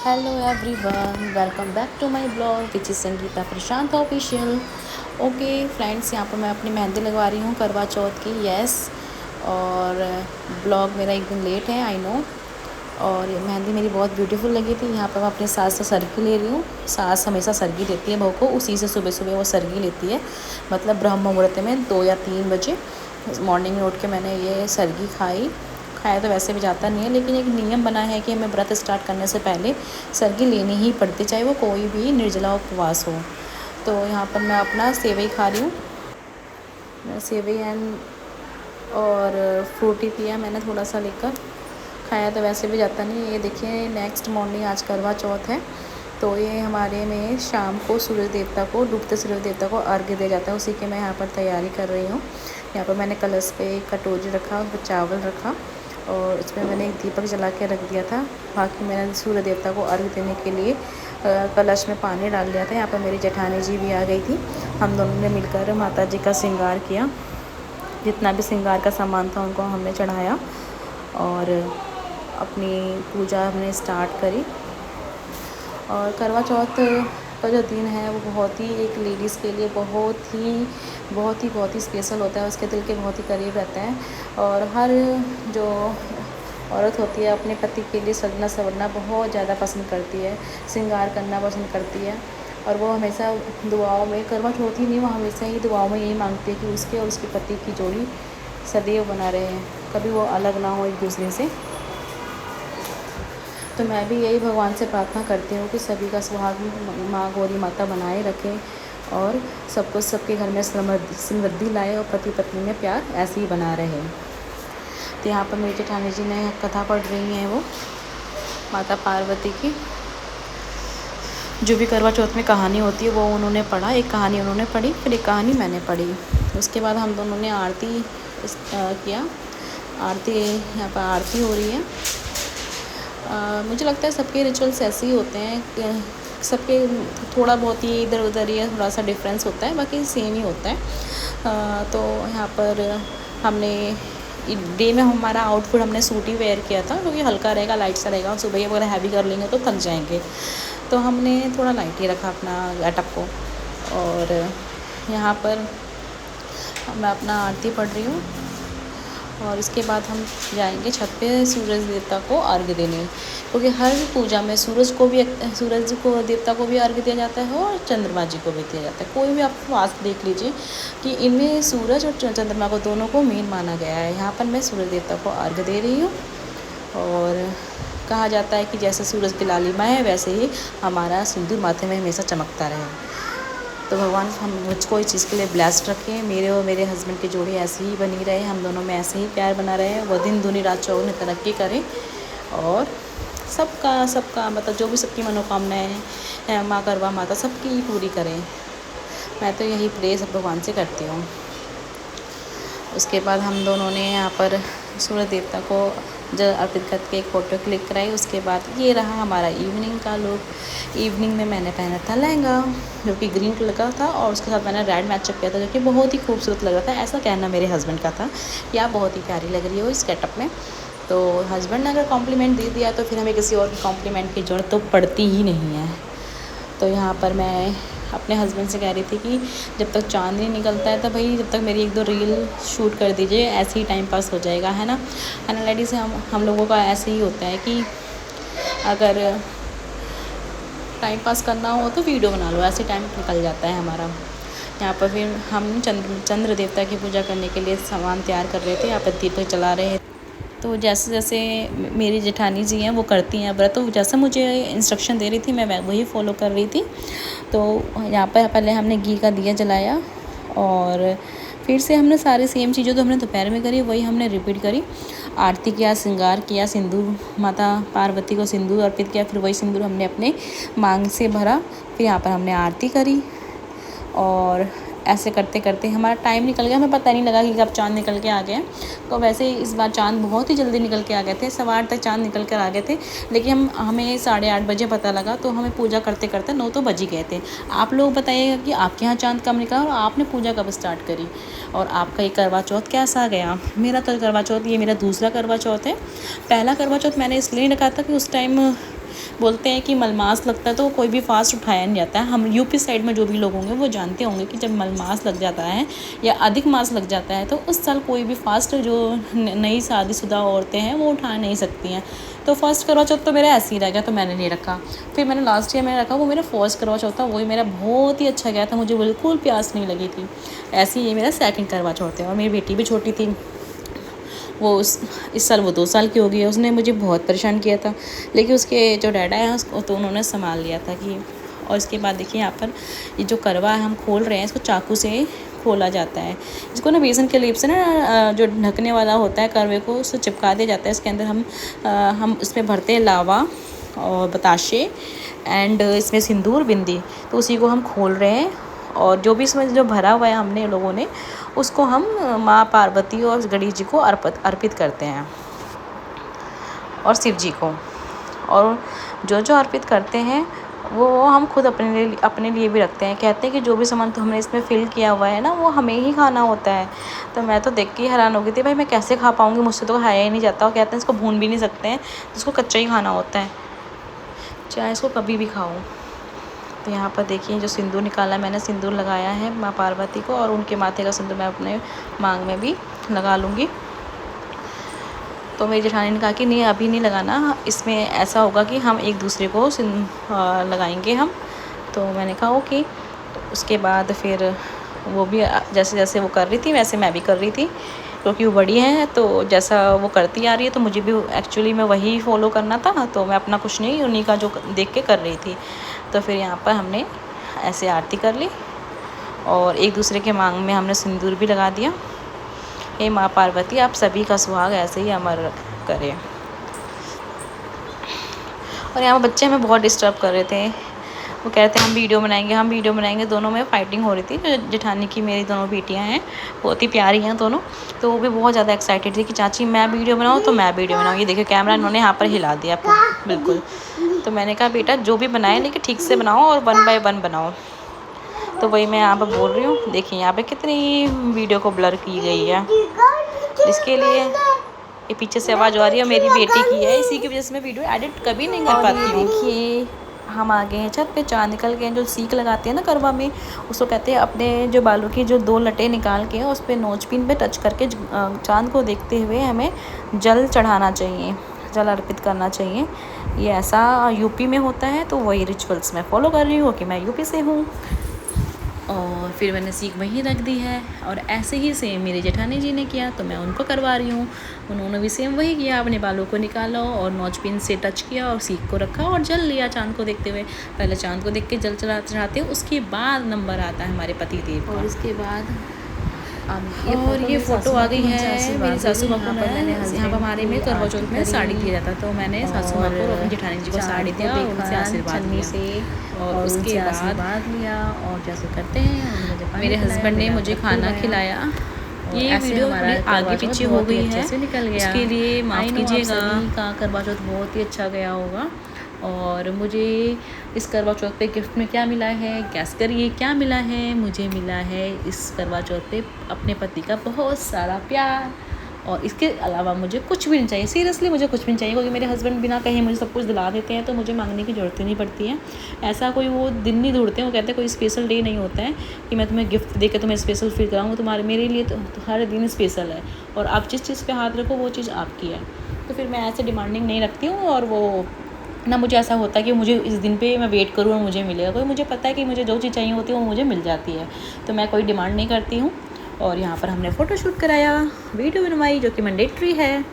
Hello everyone, welcome back to my blog which is Sangeeta Prashant official. Okay friends, यहाँ पर मैं अपनी मेहंदी लगवा रही हूँ करवा चौथ की। यस, और ब्लॉग मेरा एक दिन लेट है, आई नो। और ये मेहंदी मेरी बहुत ब्यूटीफुल लगी थी। यहाँ पर मैं अपने सास से सरगी ले रही हूँ। सास हमेशा सरगी देती है बहू को, उसी से सुबह सुबह वो सरगी लेती है। मतलब ब्रह्म मुहूर्त में 2 या 3 बजे मॉर्निंग में उठ के मैंने ये सरगी खाया तो वैसे भी जाता नहीं है, लेकिन एक नियम बना है कि हमें व्रत स्टार्ट करने से पहले सरगी लेनी ही पड़ती, चाहे वो कोई भी निर्जला उपवास हो। तो यहाँ पर मैं अपना सेवई खा रही हूँ। सेवई एंड और फ्रूटी पिया मैंने थोड़ा सा लेकर। खाया तो वैसे भी जाता नहीं है। ये देखिए, नेक्स्ट मॉर्निंग आज करवा चौथ है, तो ये हमारे में शाम को सूरज देवता को, डूबते सूरज देवता को अर्घ्य दिया जाता है। उसी की मैं यहाँ पर तैयारी कर रही हूँ। यहाँ पर मैंने कलश पे एक कटोरी रखा, उस पर चावल रखा और उसमें मैंने एक दीपक जला के रख दिया था। बाकी मैंने सूर्य देवता को अर्घ्य देने के लिए कलश में पानी डाल दिया था। यहाँ पर मेरी जेठानी जी भी आ गई थी। हम दोनों ने मिलकर माता जी का श्रृंगार किया। जितना भी श्रृंगार का सामान था उनको हमने चढ़ाया और अपनी पूजा हमने स्टार्ट करी। और करवा चौथ का जो दिन है वो बहुत ही एक लेडीज़ के लिए बहुत ही स्पेशल होता है। उसके दिल के बहुत ही करीब रहता है। और हर जो औरत होती है अपने पति के लिए सजना संवरना बहुत ज़्यादा पसंद करती है, श्रृंगार करना पसंद करती है। और वो हमेशा दुआओं में, करवा चौथ ही नहीं, वो हमेशा ही दुआओं में यही मांगती है कि उसके और उसके पति की जोड़ी सदैव बना रहे, कभी वो अलग ना हो एक दूसरे से। तो मैं भी यही भगवान से प्रार्थना करती हूँ कि सभी का सुहाग माँ गौरी माता बनाए रखें और सबको सबके घर में समृद्धि लाए और पति पत्नी में प्यार ऐसे ही बना रहे। तो यहाँ पर मेरी जेठानी जी ने कथा पढ़ रही हैं, वो माता पार्वती की जो भी करवा चौथ में कहानी होती है वो उन्होंने पढ़ा। एक कहानी उन्होंने पढ़ी, फिर एक कहानी मैंने पढ़ी। उसके बाद हम दोनों ने आरती किया। आरती, यहाँ पर आरती हो रही है। मुझे लगता है सबके रिचुअल्स ऐसे ही होते हैं, सबके थोड़ा बहुत ही इधर उधर या थोड़ा सा डिफरेंस होता है, बाकी सेम ही होता है। तो यहाँ पर हमने डे में हमारा आउटफिट हमने सूट ही वेयर किया था, क्योंकि हल्का रहेगा, लाइट सा रहेगा। सुबह अगर हैवी कर लेंगे तो थक जाएंगे, तो हमने थोड़ा लाइट ही रखा अपना गेटअप को। और यहाँ पर मैं अपना आरती पढ़ रही हूँ और इसके बाद हम जाएंगे छत पे सूरज देवता को अर्घ्य देने, क्योंकि हर पूजा में सूरज को देवता को भी अर्घ्य दिया जाता है और चंद्रमा जी को भी दिया जाता है। कोई भी आप वास्तु देख लीजिए कि इनमें सूरज और चंद्रमा को दोनों को मेन माना गया है। यहाँ पर मैं सूरज देवता को अर्घ्य दे रही हूँ। और कहा जाता है कि जैसे सूरज की लालिमा है वैसे ही हमारा सिंदूर माथे में हमेशा चमकता रहे। तो भगवान हम मुझको इस चीज़ के लिए ब्लेस्ड रखें, मेरे और मेरे हस्बैंड की जोड़ी ऐसी ही बनी रहे, हम दोनों में ऐसे ही प्यार बना रहे, वो दिन दूनी रात चौगुनी तरक्की करें और सबका मतलब जो भी सबकी मनोकामनाएं हैं माँ करवा माता सबकी पूरी करें। मैं तो यही प्रे सब भगवान से करती हूँ। उसके बाद हम दोनों ने यहाँ पर सूर्य देवता को जल अर्पित करके एक फ़ोटो क्लिक कराई। उसके बाद ये रहा हमारा इवनिंग का लुक। इवनिंग में मैंने पहना था लहंगा जो कि ग्रीन कलर का था और उसके साथ मैंने रेड मैचअप किया था, जो कि बहुत ही खूबसूरत लग रहा था। ऐसा कहना मेरे हस्बैंड का था कि आप बहुत ही प्यारी लग रही हो इस गेटअप में। तो हस्बैंड ने अगर कॉम्प्लीमेंट दे दिया तो फिर हमें किसी और की कॉम्प्लीमेंट की ज़रूरत तो पड़ती ही नहीं है। तो यहाँ पर मैं अपने हस्बैंड से कह रही थी कि जब तक चाँद नहीं निकलता है तो भाई जब तक मेरी 1-2 रील शूट कर दीजिए, ऐसे ही टाइम पास हो जाएगा, है ना। लेडीज़ हम लोगों का ऐसे ही होता है कि अगर टाइम पास करना हो तो वीडियो बना लो, ऐसे टाइम निकल जाता है हमारा। यहाँ पर फिर हम चंद्र देवता की पूजा करने के लिए सामान तैयार कर रहे थे। यहाँ पर दीपक जला रहे हैं। तो जैसे जैसे मेरी जेठानी जी हैं वो करती हैं व्रत, तो जैसा मुझे इंस्ट्रक्शन दे रही थी मैं वही फॉलो कर रही थी। तो यहाँ पर पहले हमने घी का दिया जलाया और फिर से हमने सारी सेम चीज़ें तो हमने दोपहर में करी वही हमने रिपीट करी। आरती किया, श्रृंगार किया, सिंदूर माता पार्वती को सिंदूर अर्पित किया, फिर वही सिंदूर हमने अपने मांग से भरा। फिर यहाँ पर हमने आरती करी और ऐसे करते करते हमारा टाइम निकल गया, हमें पता नहीं लगा कि कब चाँद निकल के आ गया। तो वैसे इस बार चाँद बहुत ही जल्दी निकल के आ गए थे, 8:15 तक चाँद निकल कर आ गए थे, लेकिन हमें 8:30 बजे पता लगा। तो हमें पूजा करते करते 9 तो बज ही गए थे। आप लोग बताइएगा कि आपके यहाँ चाँद कब निकला और आपने पूजा कब स्टार्ट करी और आपका ये करवा चौथ कैसा गया। मेरा तो करवा चौथ, ये मेरा दूसरा करवा चौथ है। पहला करवा चौथ मैंने इसलिए नहीं रखा था कि उस टाइम बोलते हैं कि मलमास लगता है तो कोई भी फास्ट उठाया नहीं जाता है। हम यूपी साइड में जो भी लोग होंगे वो जानते होंगे कि जब मलमास लग जाता है या अधिक मास लग जाता है तो उस साल कोई भी फास्ट जो नई शादीशुदा औरतें हैं वो उठा नहीं सकती हैं। तो फर्स्ट करवा चौथ तो मेरा ऐसे ही रह गया, तो मैंने नहीं रखा। फिर मैंने लास्ट ईयर मैंने रखा, वो मेरा फर्स्ट करवा चौथ था, वही मेरा बहुत ही अच्छा गया था, मुझे बिल्कुल प्यास नहीं लगी थी। ऐसे ही ये मेरा सेकंड करवा चौथ है। और मेरी बेटी भी छोटी थी, वो इस साल वो 2 साल की हो गई है। उसने मुझे बहुत परेशान किया था, लेकिन उसके जो डैडा है उसको तो उन्होंने संभाल लिया था कि। और इसके बाद देखिए यहाँ पर ये जो करवा है हम खोल रहे हैं, इसको चाकू से खोला जाता है। इसको ना बेसन के लीप से ना जो ढकने वाला होता है करवे को, उससे चिपका दिया जाता है। इसके अंदर हम इसमें भरते हैं लावा और बताशे एंड इसमें सिंदूर बिंदी। तो उसी को हम खोल रहे हैं, और जो भी इसमें जो भरा हुआ है हमने लोगों ने, उसको हम माँ पार्वती और गणेश जी को अर्पित करते हैं, और शिव जी को। और जो जो अर्पित करते हैं वो हम खुद अपने लिए भी रखते हैं। कहते हैं कि जो भी सामान तो हमने इसमें फिल किया हुआ है ना, वो हमें ही खाना होता है। तो मैं तो देख के हैरान हो गई थी, भाई मैं कैसे खा पाऊँगी, मुझसे तो खाया ही नहीं जाता। और कहते हैं इसको भून भी नहीं सकते हैं, इसको कच्चा ही खाना होता है, चाहे इसको कभी भी खाओ। तो यहाँ पर देखिए जो सिंदूर निकाला, मैंने सिंदूर लगाया है माँ पार्वती को, और उनके माथे का सिंदूर मैं अपने मांग में भी लगा लूँगी। तो मेरी जेठानी ने कहा कि नहीं अभी नहीं लगाना, इसमें ऐसा होगा कि हम एक दूसरे को लगाएंगे हम। तो मैंने कहा ओके। तो उसके बाद फिर वो भी जैसे जैसे वो कर रही थी वैसे मैं भी कर रही थी, क्योंकि वो बड़ी हैं तो जैसा वो करती आ रही है तो मुझे भी एक्चुअली में वही फॉलो करना था। तो मैं अपना कुछ नहीं, उन्हीं का जो देख के कर रही थी। तो फिर यहाँ पर हमने ऐसे आरती कर ली, और एक दूसरे के मांग में हमने सिंदूर भी लगा दिया। हे माँ पार्वती, आप सभी का सुहाग ऐसे ही अमर करें। और यहाँ पर बच्चे हमें बहुत डिस्टर्ब कर रहे थे, वो कह रहे थे हम वीडियो बनाएंगे। दोनों में फाइटिंग हो रही थी। जो जेठानी की मेरी दोनों बेटियाँ हैं बहुत ही प्यारी हैं दोनों, तो वो भी बहुत ज़्यादा एक्साइटेड थी कि चाची मैं वीडियो बनाऊँ तो मैं वीडियो बनाऊँ। ये देखिए कैमरा इन्होंने यहाँ पर हिला दिया बिल्कुल। तो मैंने कहा बेटा जो भी बनाए लेकिन ठीक से बनाओ और 1 बाय 1 बनाओ। तो वही मैं यहाँ पर बोल रही हूँ। देखिए यहाँ पे कितनी वीडियो को ब्लर की गई है, इसके लिए ये पीछे से आवाज़ आ रही है, मेरी बेटी की है, इसी की वजह से मैं वीडियो एडिट कभी नहीं कर पाती हूँ। देखिए हम आ गए हैं छत पे, चाँद निकल गए हैं। जो सीख लगाते हैं ना करवा में, उसको कहते हैं अपने जो बालों की जो 2 लटें निकाल के उस पर नोचपिन पे टच करके चाँद को देखते हुए हमें जल चढ़ाना चाहिए, जल अर्पित करना चाहिए। ये ऐसा यूपी में होता है, तो वही रिचुअल्स मैं फॉलो कर रही हूँ कि मैं यूपी से हूँ। और फिर मैंने सीख वहीं रख दी है, और ऐसे ही सेम मेरी जेठानी जी ने किया तो मैं उनको करवा रही हूँ। उन्होंने भी सेम वही किया, अपने बालों को निकाला और नोचपिन से टच किया और सीख को रखा और जल लिया चाँद को देखते हुए। पहले चाँद को देख के जल चढ़ाते हैं, उसके बाद नंबर आता है हमारे पति देव का। और इसके बाद और ये फ़ोटो आ गई है मेरी सासू माँ को। यहाँ पर हमारे में करवा चौथ में साड़ी दिया जाता, तो मैंने सासू माँ को अपनी जेठानी जी को साड़ी दिया और उनसे आशीर्वाद लिया। और उसके बाद लिया और जैसे करते हैं मेरे हस्बैंड ने मुझे खाना खिलाया। ये वीडियो आगे पीछे हो गई है, उसके लिए माफ़ कीजिएगा। का करवा चौथ बहुत ही अच्छा गया होगा। और मुझे इस करवा चौथ पे गिफ्ट में क्या मिला है, गैस करिए क्या मिला है। मुझे मिला है इस करवा चौथ पे अपने पति का बहुत सारा प्यार, और इसके अलावा मुझे कुछ भी नहीं चाहिए। सीरियसली मुझे कुछ भी नहीं चाहिए, क्योंकि मेरे हस्बैंड बिना कहीं मुझे सब कुछ दिला देते हैं, तो मुझे मांगने की ज़रूरत ही नहीं पड़ती है। ऐसा कोई वो दिन नहीं ढूंढते हैं, वो कहते हैं कोई स्पेशल डे नहीं होता है कि मैं तुम्हें गिफ्ट दे के तुम्हें स्पेशल फील कराऊँगा। तुम्हारे मेरे लिए तो हर दिन स्पेशल है, और आप जिस चीज़ पे हाथ रखो वो चीज़ आपकी है। तो फिर मैं ऐसे डिमांडिंग नहीं रखती हूँ, और वो ना मुझे ऐसा होता है कि मुझे इस दिन पे मैं वेट करूँ और मुझे मिलेगा। कोई मुझे पता है कि मुझे जो चीज़ चाहिए होती है वो मुझे मिल जाती है, तो मैं कोई डिमांड नहीं करती हूँ। और यहाँ पर हमने फ़ोटोशूट कराया, वीडियो बनवाई, जो कि मैंडेटरी है।